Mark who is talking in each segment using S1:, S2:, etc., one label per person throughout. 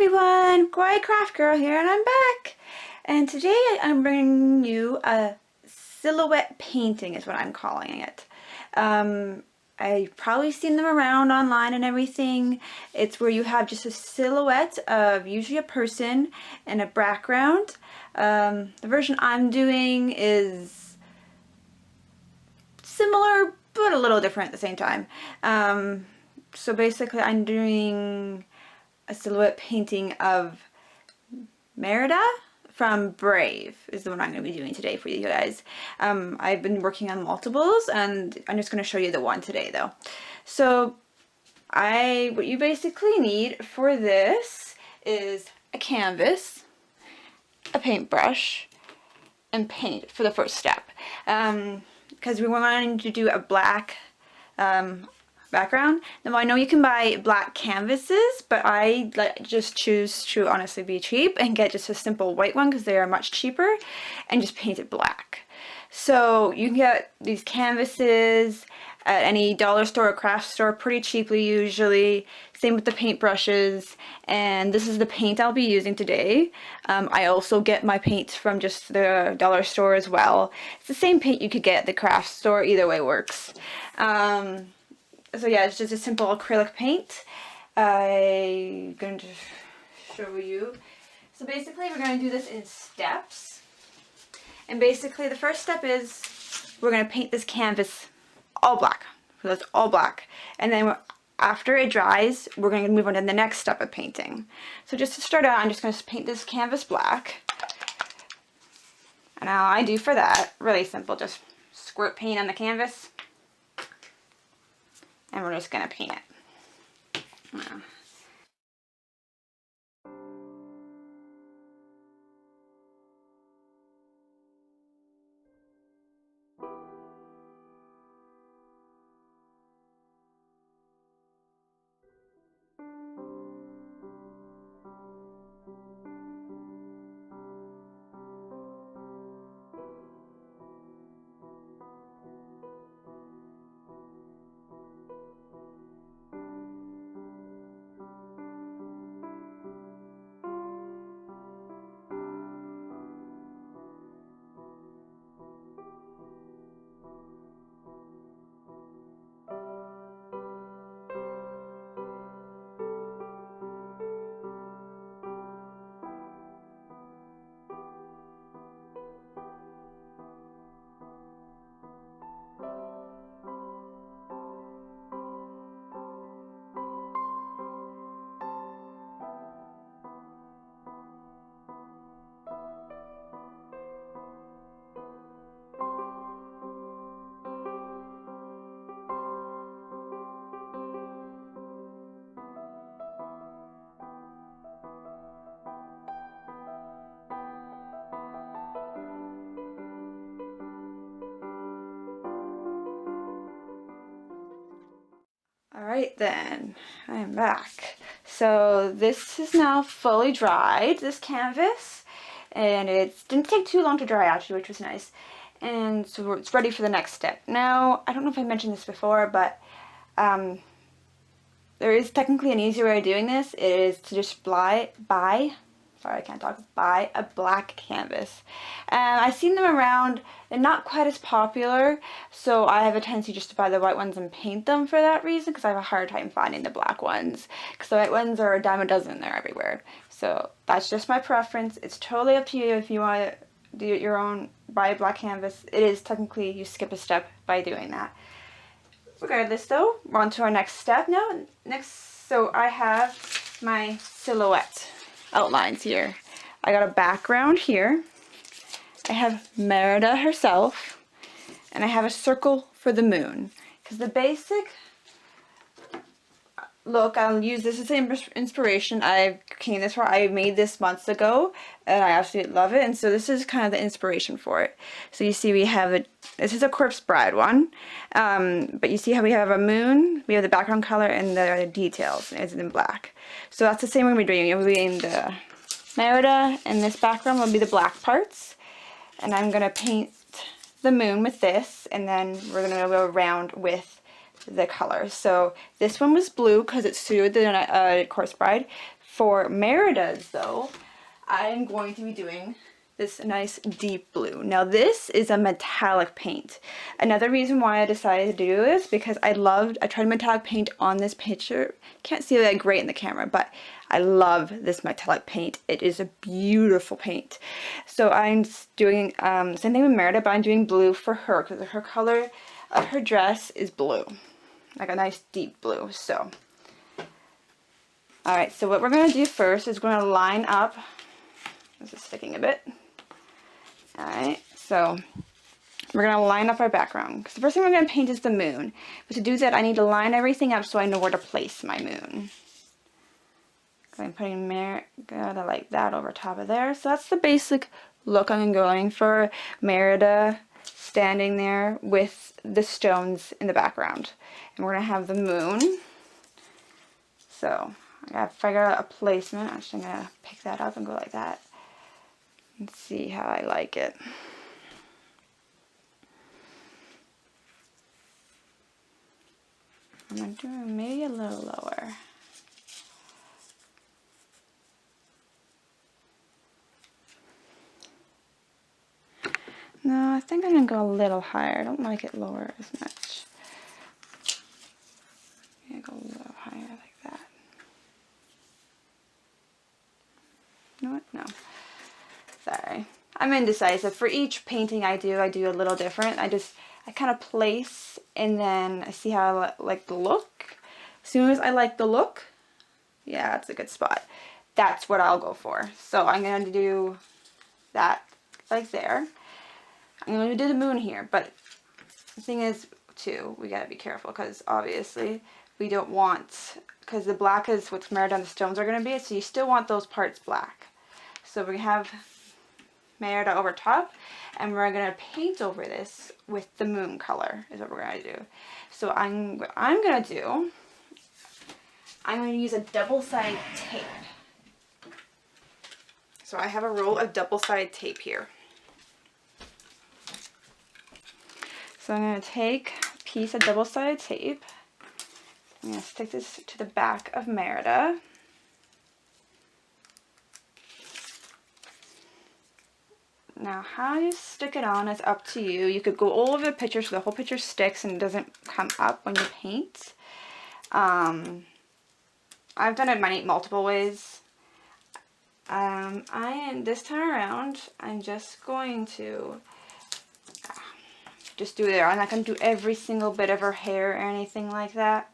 S1: everyone, Kawaii Craft Girl here, and I'm back. And today I'm bringing you a silhouette painting is what I'm calling it. I've probably seen them around online and everything. It's where you have just a silhouette of usually a person and a background. The version I'm doing is similar but a little different at the same time. So basically I'm doing a silhouette painting of Merida from Brave is the one I'm going to be doing today for you guys. I've been working on multiples and I'm just going to show you the one today though. So what you basically need for this is a canvas, a paintbrush, and paint for the first step. Because we wanted to do a black background. Now I know you can buy black canvases, but I just choose to honestly be cheap and get just a simple white one because they are much cheaper, and just paint it black. So you can get these canvases at any dollar store or craft store pretty cheaply usually. Same with the paintbrushes, and this is the paint I'll be using today. I also get my paints from just the dollar store as well. It's the same paint you could get at the craft store, either way works. So yeah, it's just a simple acrylic paint. I'm going to show you. So basically we're going to do this in steps. And basically the first step is we're going to paint this canvas all black. So that's all black. And then after it dries, we're going to move on to the next step of painting. So just to start out, I'm just going to paint this canvas black. And all I do for that, really simple, just squirt paint on the canvas. And we're just going to paint it. Alright then, I am back. So this is now fully dried, this canvas, and it didn't take too long to dry actually, which was nice. And so it's ready for the next step. Now, I don't know if I mentioned this before, but there is technically an easier way of doing this. It is to just buy a black canvas. I've seen them around. They're not quite as popular, so I have a tendency just to buy the white ones and paint them for that reason, because I have a hard time finding the black ones, because the white ones are a dime a dozen. They're everywhere. So that's just my preference. It's totally up to you if you want to do your own, buy a black canvas. It is technically, you skip a step by doing that. Regardless though, we're on to our next step now. So I have my silhouette outlines here. I got a background here. I have Merida herself, and I have a circle for the moon. Because the basic look, I'll use this as an inspiration. I made this months ago, and I absolutely love it. And so this is kind of the inspiration for it. So you see we have this is a Corpse Bride one, but you see how we have a moon, we have the background color, and the details is in black. So that's the same way we're doing. We're doing the Merida, and this background will be the black parts. And I'm going to paint the moon with this, and then we're going to go around with the color. So this one was blue because it suited the Corpse Bride. For Merida's though, I'm going to be doing this nice deep blue. Now this is a metallic paint. Another reason why I decided to do this because I tried metallic paint on this picture. Can't see that great in the camera, but I love this metallic paint. It is a beautiful paint. So I'm doing same thing with Merida, but I'm doing blue for her because her color of her dress is blue, like a nice deep blue. So alright, so what we're going to do first is we're going to line up. This is sticking a bit. Alright, so we're going to line up our background. Because the first thing we're going to paint is the moon. But to do that, I need to line everything up so I know where to place my moon. So I'm putting Merida like that over top of there. So that's the basic look I'm going for. Merida standing there with the stones in the background. And we're going to have the moon. So I got to figure out a placement. I'm just going to pick that up and go like that. And see how I like it. I'm going to do maybe a little lower. No, I think I'm going to go a little higher. I don't like it lower as much. I'm going to go a little higher like that. You know what? No. Sorry. I'm indecisive. For each painting I do a little different. I kind of place and then I see how I like the look. As soon as I like the look, yeah, it's a good spot. That's what I'll go for. So I'm going to do that like there. I'm going to do the moon here, but the thing is too, we got to be careful because obviously we don't want, because the black is what Merida and the stones are going to be, so you still want those parts black. So we have Merida over top, and we're going to paint over this with the moon color is what we're going to do. So I'm going to use a double-sided tape. So I have a roll of double-sided tape here. So I'm going to take a piece of double-sided tape. I'm going to stick this to the back of Merida. Now, how you stick it on is up to you. You could go all over the picture so the whole picture sticks and doesn't come up when you paint. I've done it multiple ways. This time around, I'm just going to just do it there. I'm not going to do every single bit of her hair or anything like that.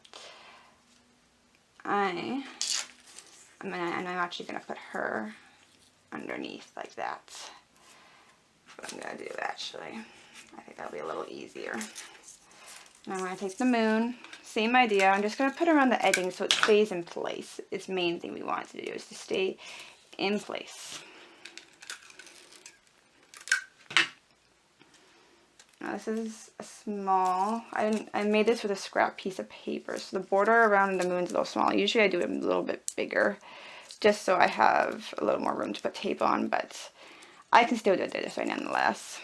S1: I'm actually going to put her underneath like that. That's what I'm going to do actually. I think that'll be a little easier. And I'm going to take the moon, same idea. I'm just going to put around the edging so it stays in place. It's the main thing we want it to do is to stay in place. Now this is a small, I made this with a scrap piece of paper, so the border around the moon's a little small. Usually I do it a little bit bigger, just so I have a little more room to put tape on, but I can still do it this way nonetheless.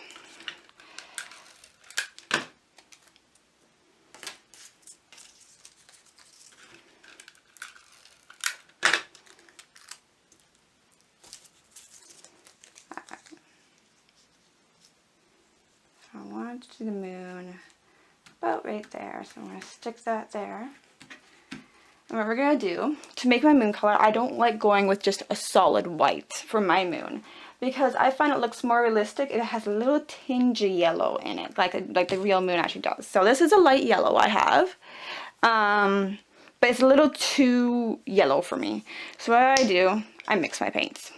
S1: I want to do the moon about right there, so I'm going to stick that there. And what we're going to do, to make my moon color, I don't like going with just a solid white for my moon, because I find it looks more realistic. It has a little tinge of yellow in it, like the real moon actually does. So this is a light yellow I have, but it's a little too yellow for me. So what I do, I mix my paints.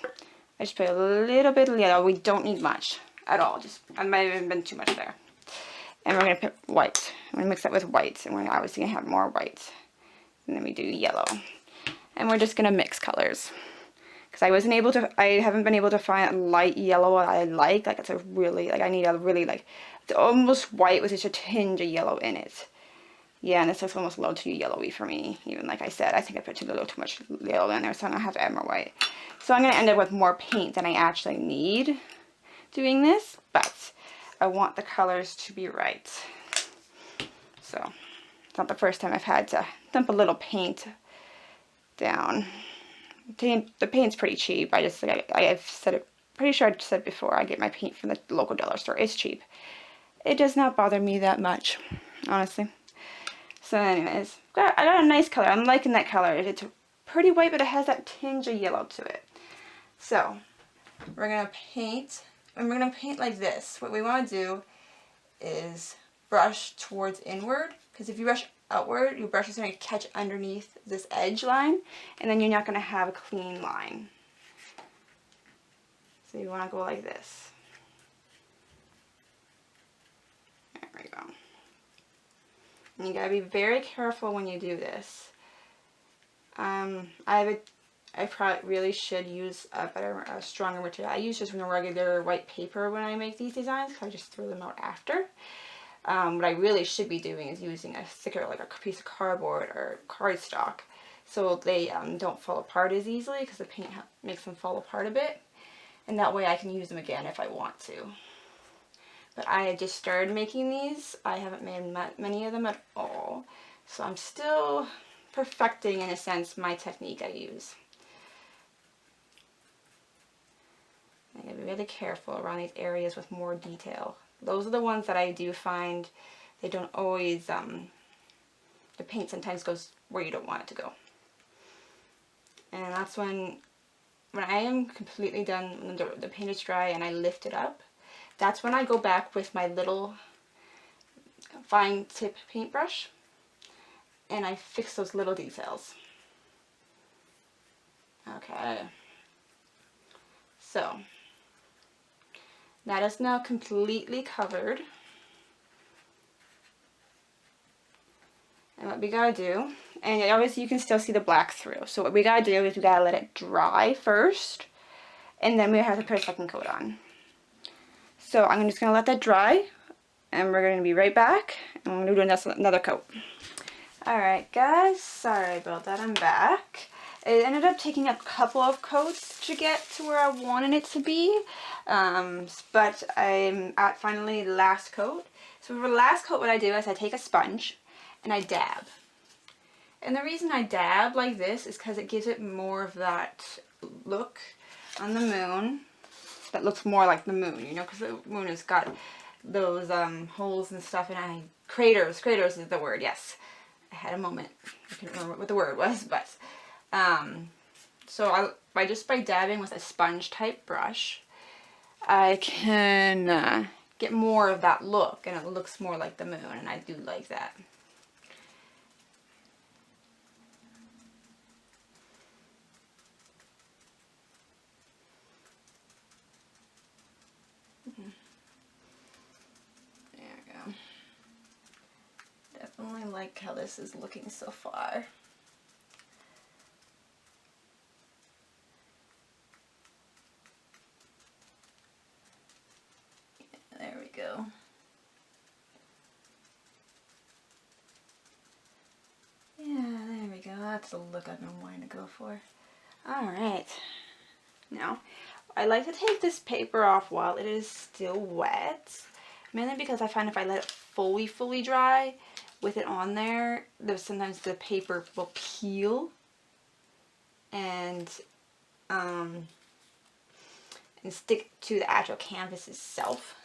S1: I just put a little bit of yellow. We don't need much at all. I might have even been too much there. And we're going to put white. I'm going to mix that with white, and we're obviously going to have more white. And then we do yellow. And we're just going to mix colors. Because I haven't been able to find a light yellow I like. Like, it's a really, like, I need a really, like, it's almost white with just a tinge of yellow in it. Yeah, and this looks almost a little too yellowy for me. Even like I said, I think I put a little too much yellow in there, so I'm going to have to add more white. So I'm going to end up with more paint than I actually need doing this, but I want the colors to be right. So It's not the first time I've had to dump a little paint down. The paint's pretty cheap. I've said it, pretty sure I said before, I get my paint from the local dollar store. It's cheap. It does not bother me that much, honestly. So anyways, I got a nice color. I'm liking that color. It's pretty white, but it has that tinge of yellow to it. So we're going to paint, and we're going to paint like this. What we want to do is brush towards inward, because if you brush outward, your brush is going to catch underneath this edge line, and then you're not going to have a clean line. So you want to go like this. There we go. And you got to be very careful when you do this. I probably really should use a stronger material. I use just regular white paper when I make these designs, because I just throw them out after. What I really should be doing is using a sticker, like a piece of cardboard or cardstock, so they don't fall apart as easily, because the paint makes them fall apart a bit. And that way I can use them again if I want to. But I had just started making these. I haven't made many of them at all. So I'm still perfecting, in a sense, my technique I use. I gotta be really careful around these areas with more detail. Those are the ones that I do find they don't always, the paint sometimes goes where you don't want it to go. And that's when I am completely done, when the paint is dry and I lift it up, that's when I go back with my little fine tip paintbrush and I fix those little details. Okay. So that is now completely covered. And what we gotta do, and obviously you can still see the black through. So what we gotta do is we gotta let it dry first, and then we have to put a second coat on. So I'm just gonna let that dry, and we're gonna be right back, and I'm gonna do another coat. Alright guys, sorry about that, I'm back. It ended up taking a couple of coats to get to where I wanted it to be, but I'm at finally the last coat. So for the last coat, what I do is I take a sponge and I dab. And the reason I dab like this is because it gives it more of that look on the moon that looks more like the moon, you know, because the moon has got those holes and stuff, and craters is the word, yes. I had a moment, I couldn't remember what the word was, but so by dabbing with a sponge type brush, I can get more of that look, and it looks more like the moon, and I do like that. There we go. Definitely like how this is looking so far. There we go. Yeah, there we go. That's the look I've been wanting to go for. Alright. Now, I like to take this paper off while it is still wet. Mainly because I find if I let it fully dry with it on there, sometimes the paper will peel and stick to the actual canvas itself.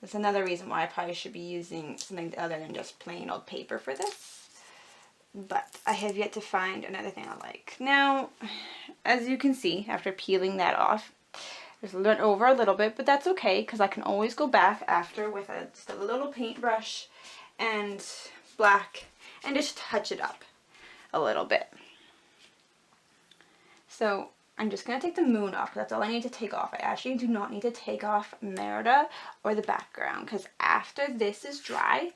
S1: That's another reason why I probably should be using something other than just plain old paper for this. But I have yet to find another thing I like. Now, as you can see, after peeling that off, there's went over a little bit, but that's okay, because I can always go back after with just a little paintbrush and black and just touch it up a little bit. So I'm just going to take the moon off. That's all I need to take off. I actually do not need to take off Merida or the background, because after this is dry,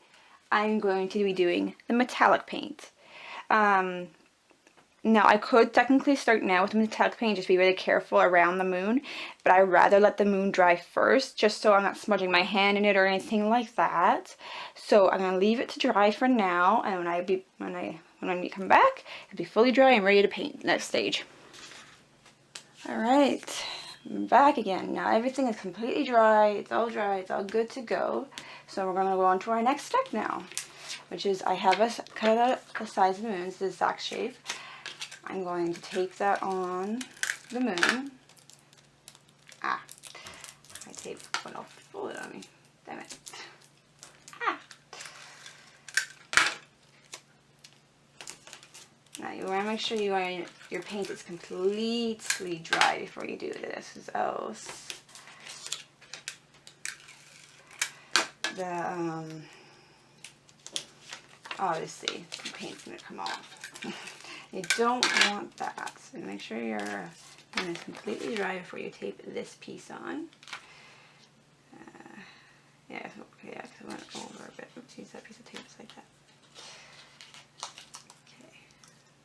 S1: I'm going to be doing the metallic paint. Now, I could technically start now with the metallic paint, just be really careful around the moon, but I'd rather let the moon dry first, just so I'm not smudging my hand in it or anything like that. So I'm going to leave it to dry for now, and when I come back, it'll be fully dry and ready to paint the next stage. Alright, I'm back again. Now everything is completely dry, it's all good to go. So we're going to go on to our next step now. which is I have cut out the size of the moon, it's the exact shape. I'm going to tape that on the moon. Ah, my tape went off fully on me. Damn it. Ah. Now you want to make sure your paint is completely dry before you do this, because else obviously the paint's going to come off. You don't want that, so make sure your paint is completely dry before you tape this piece on. Yeah, because it went over a bit. Oops, use that piece of tape just like that. Okay.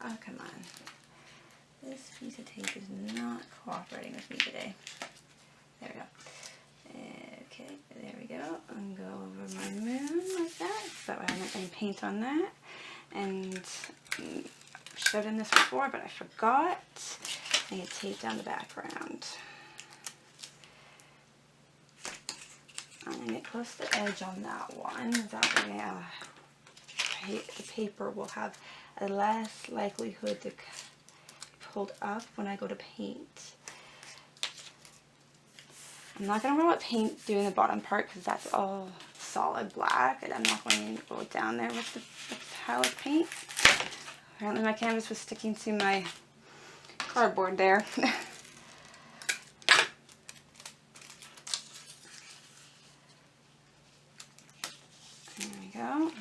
S1: Oh, come on. This piece of tape is not cooperating with me today. There we go. Okay, there we go. And go over my moon like that. So that way I'm not going to paint on that. And I've showed in this before, but I forgot. I need to tape down the background. I'm going to get close to the edge on that one. That way the paper will have a less likelihood to be pulled up when I go to paint. I'm not going to roll paint doing the bottom part because that's all solid black, and I'm not going to go down there with the metallic paint. Apparently my canvas was sticking to my cardboard there. There we go.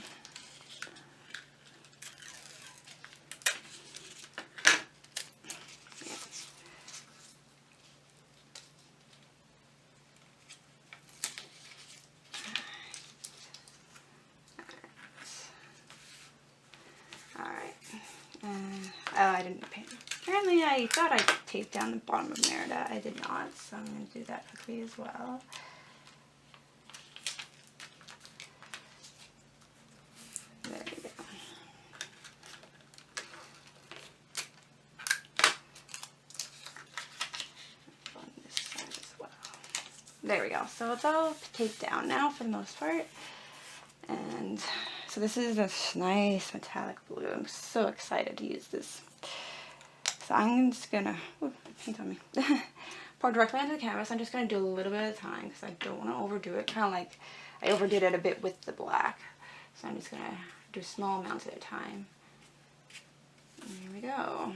S1: Oh, I didn't paint. Apparently I thought I taped down the bottom of Merida. I did not, so I'm going to do that quickly as well. There we go. On this side as well. There we go. So it's all taped down now for the most part. And so this is this nice metallic blue. I'm so excited to use this. So I'm just gonna, ooh, paint on me. Pour directly onto the canvas. I'm just gonna do a little bit at a time because I don't want to overdo it. Kind of like I overdid it a bit with the black. So I'm just gonna do small amounts at a time. And here we go.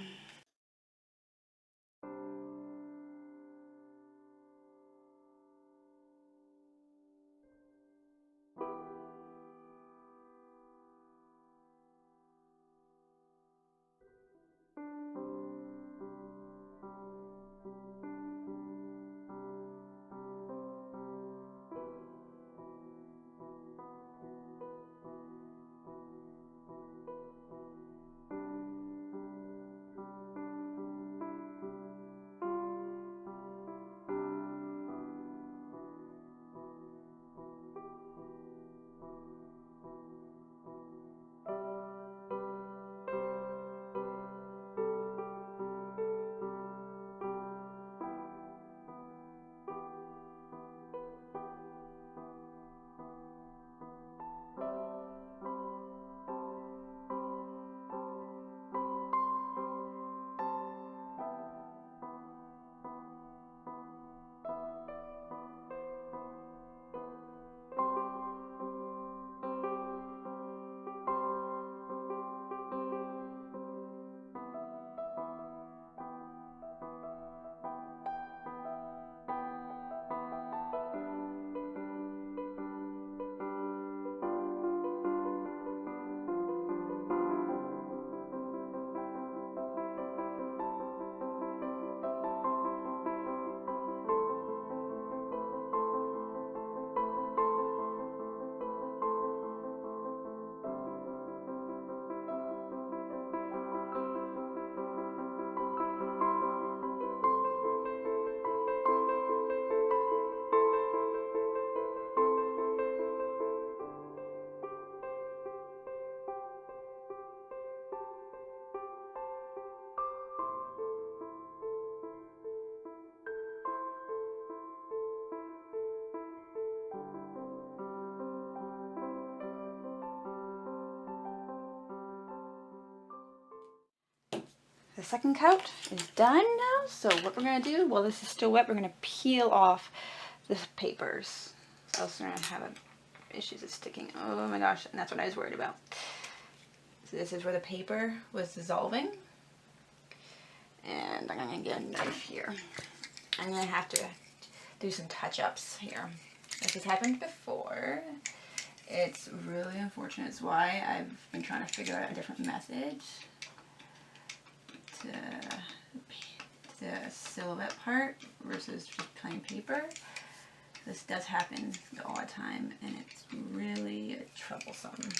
S1: second coat is done now. So what we're gonna do, while this is still wet, we're gonna peel off the papers. Else we're gonna have issues of sticking. Oh my gosh, and that's what I was worried about. So this is where the paper was dissolving. And I'm gonna get a knife here. I'm gonna have to do some touch-ups here. This has happened before. It's really unfortunate. It's why I've been trying to figure out a different method to the silhouette part versus just plain paper. This does happen all the time, and it's really troublesome.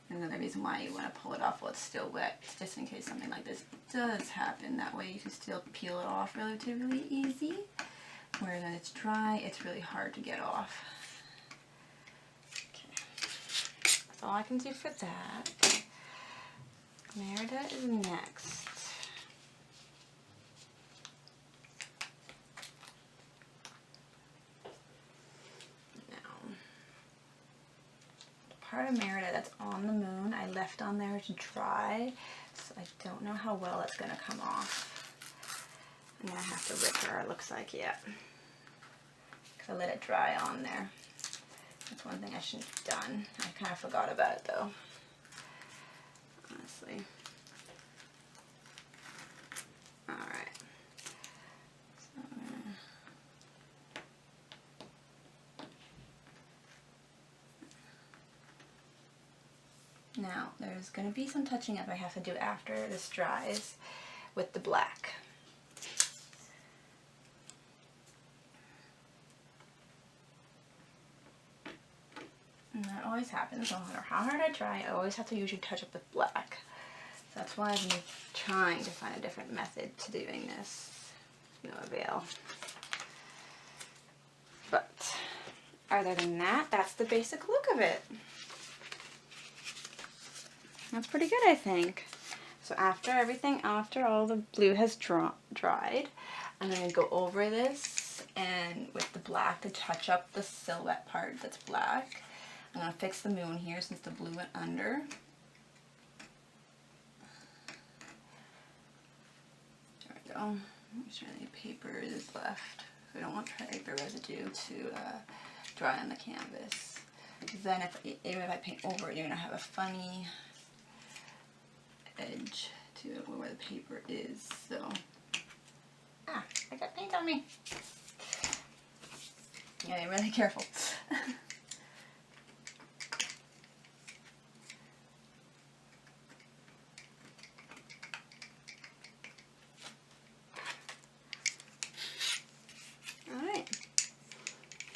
S1: Another reason why you want to pull it off while it's still wet, just in case something like this does happen. That way you can still peel it off relatively easy. Whereas when it's dry, it's really hard to get off. Okay, that's all I can do for that. Merida is next. Part of Merida that's on the moon I left on there to dry, so I don't know how well it's going to come off. I'm going to have to rip her, it looks like, yeah. Because I let it dry on there. That's one thing I shouldn't have done. I kind of forgot about it though, honestly. Alright. Now, there's going to be some touching up I have to do after this dries with the black. And that always happens, no matter how hard I try, I always have to usually touch up with black. So that's why I've been trying to find a different method to doing this. No avail. But, other than that, that's the basic look of it. That's pretty good, I think. So after all the blue has dried, I'm going to go over this and with the black to touch up the silhouette part that's black. I'm going to fix the moon here since the blue went under. There we go. Make sure any paper is left. We don't want paper residue to dry on the canvas. Then even if I paint over it, you're going to have a funny edge to where the paper is. So, I got paint on me. Yeah, be really careful.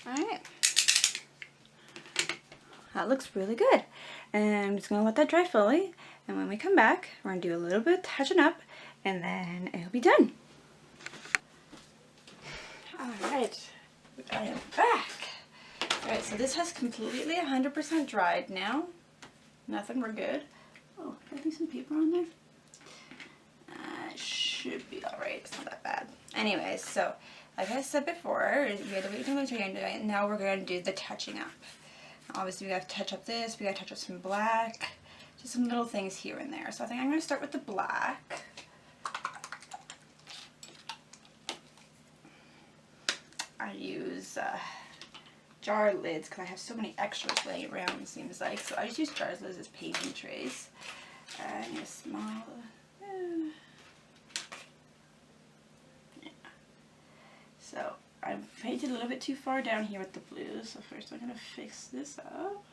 S1: Alright. That looks really good. And I'm just going to let that dry fully. And when we come back, we're going to do a little bit of touching up, and then it'll be done. Alright, I am back. Alright, so this has completely 100% dried now. Nothing, we're good. Oh, I think some paper on there. It should be alright, it's not that bad. Anyways, so, like I said before, we had to wait until the end, and now we're going to do the touching up. Obviously, we got to touch up this, we got to touch up some black. Just some little things here and there. So I think I'm going to start with the black. I use jar lids because I have so many extras laying around, it seems like. So I just use jar lids as paving trays. I need a small... yeah. So I painted a little bit too far down here with the blue. So first I'm going to fix this up.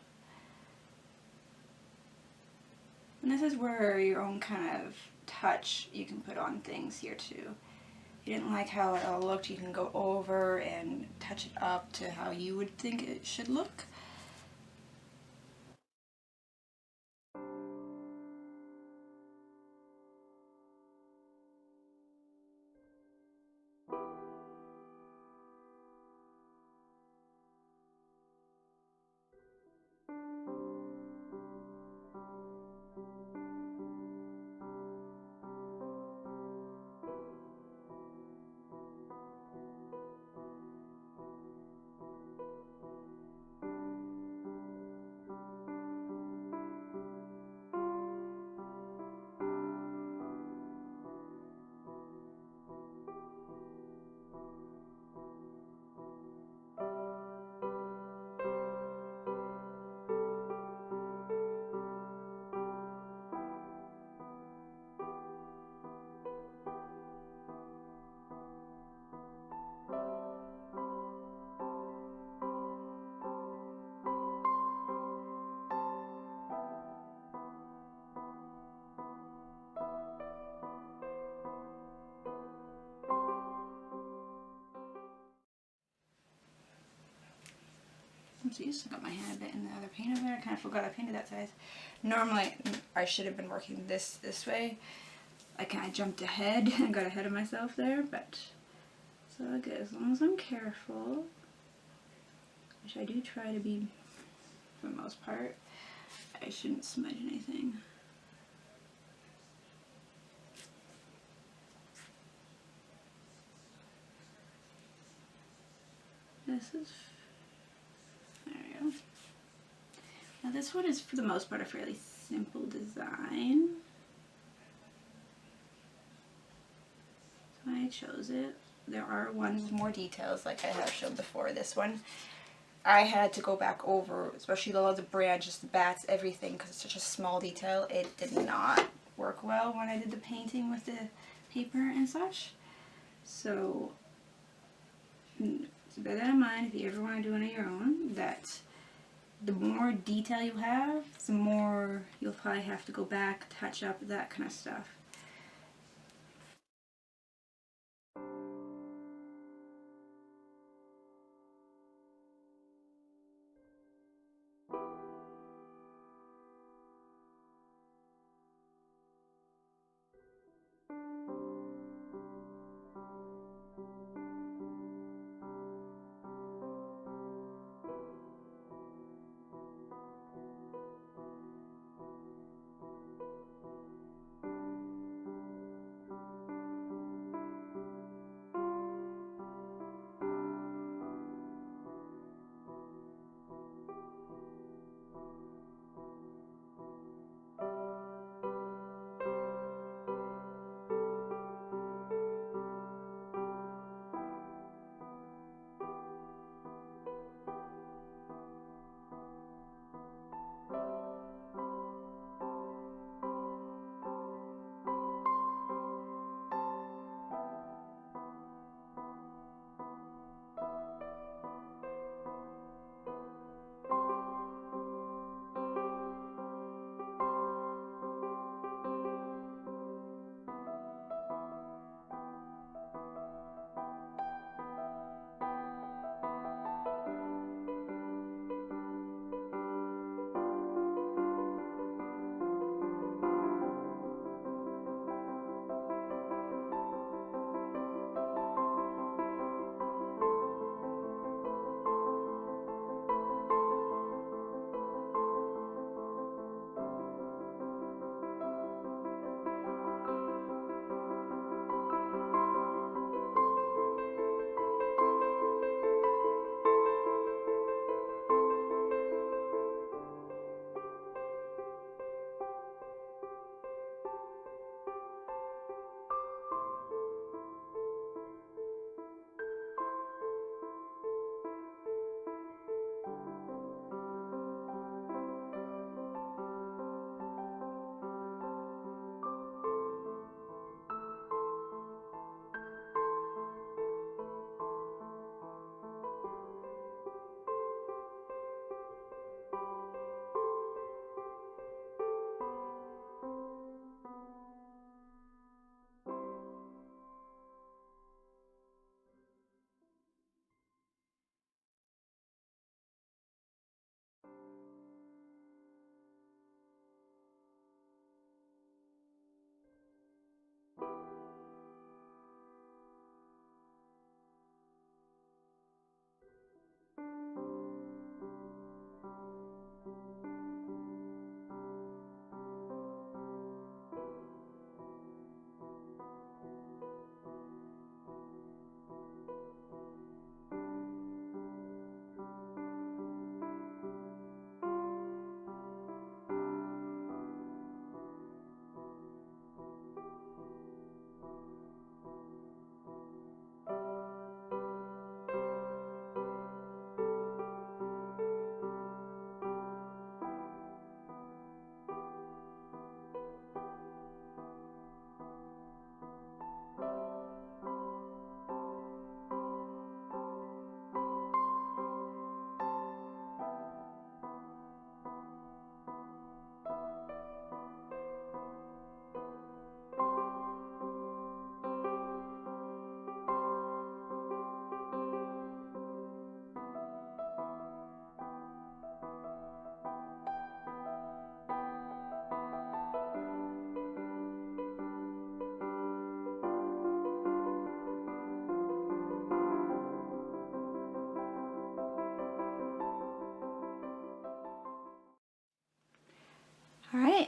S1: And this is where your own kind of touch you can put on things here too. If you didn't like how it all looked, you can go over and touch it up to how you would think it should look. Oopsies, I got my hand a bit in the other paint over there. I kind of forgot I painted that size. Normally, I should have been working this way. I kind of jumped ahead and got ahead of myself there, but it's all good as long as I'm careful, which I do try to be for the most part. I shouldn't smudge anything. This is, there we go. Now this one is for the most part a fairly simple design. So I chose it. There are ones with more details like I have shown before. This one I had to go back over, especially all the branches, the bats, everything, because it's such a small detail. It did not work well when I did the painting with the paper and such. So bear that in mind if you ever want to do it on your own, that the more detail you have, the more you'll probably have to go back, touch up, that kind of stuff.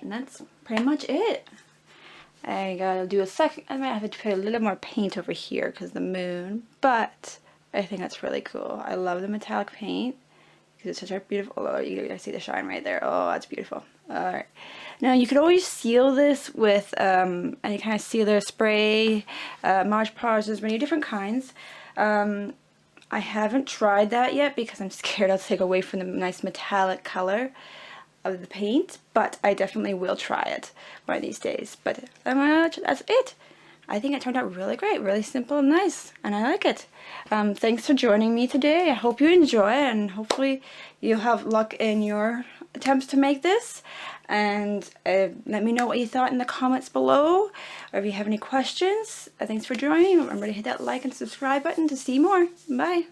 S1: And that's pretty much it. I gotta do a second. I might have to put a little more paint over here because the moon, but I think that's really cool. I love the metallic paint because it's such a beautiful. Oh, you guys see the shine right there. Oh, that's beautiful. All right. Now you could always seal this with any kind of sealer spray, Mod Podge. There's many different kinds. I haven't tried that yet because I'm scared I'll take away from the nice metallic color of the paint, but I definitely will try it one of these days. But that's it. I think it turned out really great, really simple and nice, and I like it. Thanks for joining me today. I hope you enjoy it, and hopefully you'll have luck in your attempts to make this. And let me know what you thought in the comments below, or if you have any questions. Thanks for joining. Remember to hit that like and subscribe button to see more. Bye.